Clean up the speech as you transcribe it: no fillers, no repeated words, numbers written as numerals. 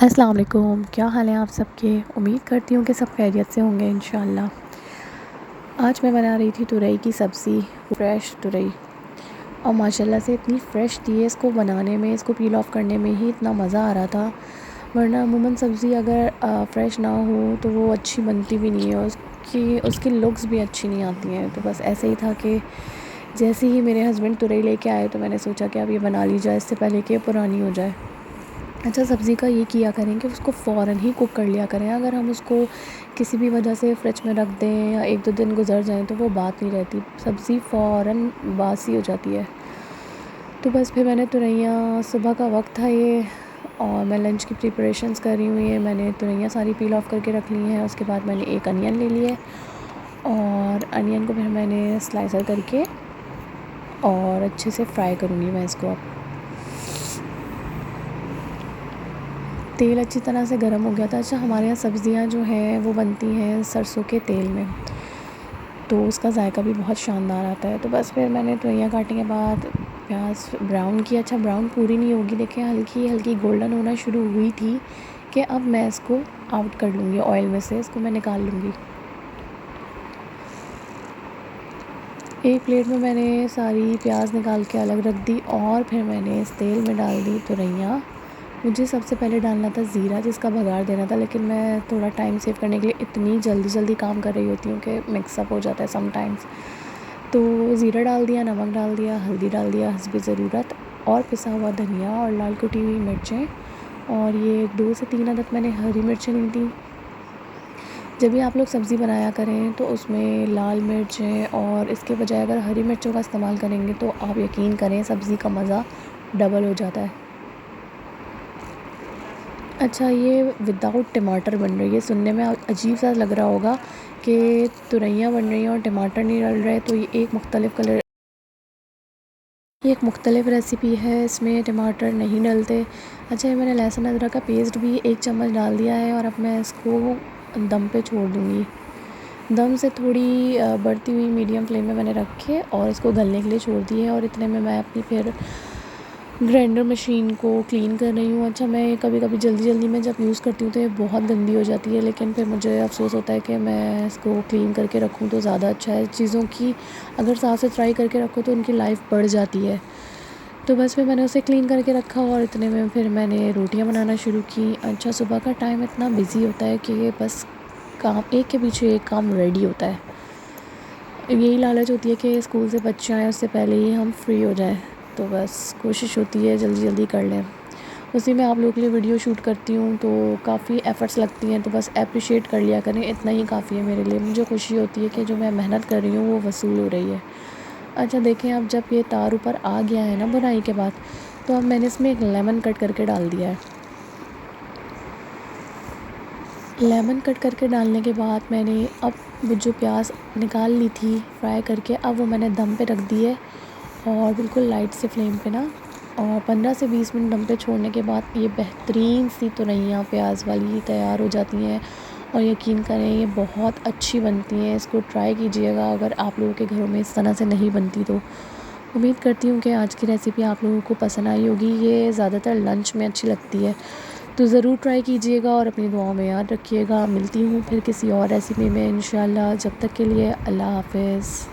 अस्सलाम वालेकुम, क्या हाल है आप सबके। उम्मीद करती हूँ कि सब खैरियत से होंगे इंशाल्लाह। आज मैं बना रही थी तुरई की सब्ज़ी, फ़्रेश तुरई, और माशाल्लाह से इतनी फ़्रेश थी है, इसको बनाने में, इसको पील ऑफ करने में ही इतना मज़ा आ रहा था। वरना अमूमन सब्ज़ी अगर फ़्रेश ना हो तो वो अच्छी बनती भी नहीं है, उसकी उसकी लुक्स भी अच्छी नहीं आती हैं। तो बस ऐसे ही था कि जैसे ही मेरे हस्बैंड तुरई लेके आए तो मैंने सोचा कि अब ये बना ली जाए इससे पहले कि पुरानी हो जाए। अच्छा, सब्ज़ी का ये किया करें कि उसको फ़ौरन ही कुक कर लिया करें। अगर हम उसको किसी भी वजह से फ्रिज में रख दें या 1-2 दिन गुज़र जाएँ तो वो बात नहीं रहती, सब्ज़ी फ़ौरन बासी हो जाती है। तो बस फिर मैंने तुरैया, सुबह का वक्त था ये, और मैं लंच की प्रिपरेशंस कर रही हूँ। ये मैंने तुरैया सारी पील ऑफ करके रख ली हैं। उसके बाद मैंने एक अनियन ले लिया और अनियन को फिर मैंने स्लाइसर करके और अच्छे से फ्राई करूँगी मैं इसको अब। तेल अच्छी तरह से गर्म हो गया था। अच्छा, हमारे यहाँ सब्ज़ियाँ जो हैं वो बनती हैं सरसों के तेल में, तो उसका ज़ायका भी बहुत शानदार आता है। तो बस फिर मैंने तुरैया काटने के बाद प्याज ब्राउन किया। अच्छा, ब्राउन पूरी नहीं होगी, देखिए हल्की हल्की गोल्डन होना शुरू हुई थी कि अब मैं इसको आउट कर लूँगी ऑयल में से, इसको मैं निकाल लूँगी। एक प्लेट में मैंने सारी प्याज निकाल के अलग रख दी और फिर मैंने इस तेल में डाल दी तुरैया। मुझे सबसे पहले डालना था ज़ीरा, जिसका बघार देना था, लेकिन मैं थोड़ा टाइम सेव करने के लिए इतनी जल्दी जल्दी काम कर रही होती हूँ कि मिक्सअप हो जाता है समटाइम्स। तो ज़ीरा डाल दिया, नमक डाल दिया, हल्दी डाल दिया हस्बे ज़रूरत, और पिसा हुआ धनिया और लाल कुटी हुई मिर्चें, और ये 2 से 3 अदद मैंने हरी मिर्चें ली थी। जब भी आप लोग सब्ज़ी बनाया करें तो उसमें लाल मिर्चें और इसके बजाय अगर हरी मिर्चों का इस्तेमाल करेंगे तो आप यकीन करें सब्ज़ी का मज़ा डबल हो जाता है। अच्छा, ये विदाउट टमाटर बन रही है। सुनने में अजीब सा लग रहा होगा कि तुरैया बन रही हैं और टमाटर नहीं डल रहे, तो ये एक मुख्तलिफ़ रेसिपी है, इसमें टमाटर नहीं डलते। अच्छा, ये मैंने लहसुन अदरक का पेस्ट भी 1 चम्मच डाल दिया है और अब मैं इसको दम पे छोड़ दूँगी। दम से थोड़ी बढ़ती हुई मीडियम फ्लेम में मैंने रखे और इसको गलने के लिए छोड़ दी है, और इतने में मैं अपनी फिर ग्राइंडर मशीन को क्लीन कर रही हूँ। अच्छा, मैं कभी-कभी जल्दी-जल्दी में जब यूज़ करती हूँ तो ये बहुत गंदी हो जाती है, लेकिन फिर मुझे अफ़सोस होता है कि मैं इसको क्लीन करके रखूँ तो ज़्यादा अच्छा है। चीज़ों की अगर साफ़-सुथराई करके रखो तो उनकी लाइफ़ बढ़ जाती है। तो बस फिर मैंने उसे क्लीन करके रखा और इतने में फिर मैंने रोटियाँ बनाना शुरू की। अच्छा, सुबह का टाइम इतना बिज़ी होता है कि बस काम एक के पीछे एक काम रेडी होता है। यही लालच होती है कि स्कूल से बच्चे आएँ उससे पहले ही हम फ्री हो जाएँ, तो बस कोशिश होती है जल्दी जल्दी कर लें। उसी में आप लोगों के लिए वीडियो शूट करती हूँ तो काफ़ी एफ़र्ट्स लगती हैं, तो बस एप्रिशिएट कर लिया करें, इतना ही काफ़ी है मेरे लिए। मुझे खुशी होती है कि जो मैं मेहनत कर रही हूँ वो वसूल हो रही है। अच्छा, देखें, अब जब ये तार ऊपर आ गया है ना बुनाई के बाद, तो अब मैंने इसमें एक लेमन कट करके डाल दिया है। लेमन कट करके डालने के बाद मैंने अब वो जो प्याज निकाल ली थी फ्राई करके, अब वो मैंने दम पे रख दी है, और बिल्कुल लाइट से फ्लेम पे ना, और 15 से 20 मिनट दम पे छोड़ने के बाद ये बेहतरीन सी तुरैया प्याज वाली तैयार हो जाती हैं। और यकीन करें ये बहुत अच्छी बनती हैं, इसको ट्राई कीजिएगा अगर आप लोगों के घरों में इस तरह से नहीं बनती तो। उम्मीद करती हूँ कि आज की रेसिपी आप लोगों को पसंद आई होगी। ये ज़्यादातर लंच में अच्छी लगती है, तो ज़रूर ट्राई कीजिएगा और अपनी दुआओं में याद रखिएगा। मिलती हूँ फिर किसी और रेसिपी में इंशाल्लाह। जब तक के लिए अल्लाह हाफ़िज़।